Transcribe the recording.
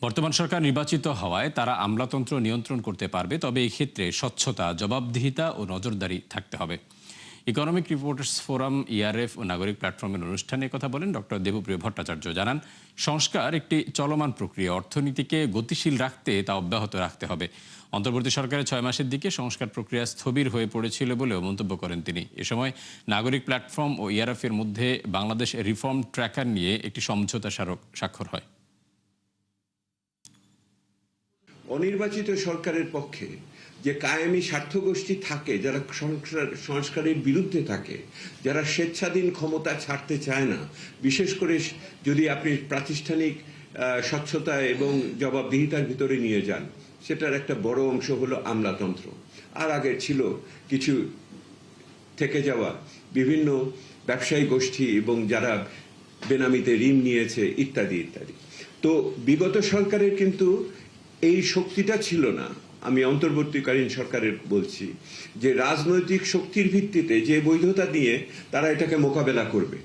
বর্তমান সরকার নির্বাচিত হওয়ায় তারা আমলাতন্ত্র নিয়ন্ত্রণ করতে পারবে, তবে এই ক্ষেত্রে স্বচ্ছতা, জবাবদিহিতা ও নজরদারি থাকতে হবে। ইকোনমিক রিপোর্টার্স ফোরাম, ইআরএফ ও নাগরিক প্ল্যাটফর্মের অনুষ্ঠানে কথা বলেন ডক্টর দেবপ্রিয় ভট্টাচার্য। জানান, সংস্কার একটি চলমান প্রক্রিয়া, অর্থনীতিকে গতিশীল রাখতে তা অব্যাহত রাখতে হবে। অন্তর্বর্তী সরকারের 6 মাসের দিকে সংস্কার প্রক্রিয়া স্থবির হয়ে পড়েছিল বলেও মন্তব্য করেন তিনি। এ সময় নাগরিক প্ল্যাটফর্ম ও ইআরএফ এর মধ্যে বাংলাদেশ রিফর্ম ট্র্যাকার নিয়ে একটি সমঝোতা স্মারক স্বাক্ষর হয়। অনির্বাচিত সরকারের পক্ষে যে কায়েমি স্বার্থগোষ্ঠী থাকে, যারা সংস্কারের বিরুদ্ধে থাকে, যারা স্বেচ্ছাধীন ক্ষমতা ছাড়তে চায় না, বিশেষ করে যদি আপনি প্রাতিষ্ঠানিক স্বচ্ছতা এবং জবাবদিহিতার ভিতরে নিয়ে যান, সেটার একটা বড় অংশ হলো আমলাতন্ত্র। আর আগে ছিল কিছু থেকে যাওয়া বিভিন্ন ব্যবসায়ী গোষ্ঠী এবং যারা বেনামিতে ঋণ নিয়েছে ইত্যাদি ইত্যাদি। তো বিগত সরকারের কিন্তু এই শক্তিটা ছিল না। আমি অন্তর্বর্তীকালীন সরকারের বলছি যে রাজনৈতিক শক্তির ভিত্তিতে যে বৈধতা দিয়ে তারা এটাকে মোকাবেলা করবে।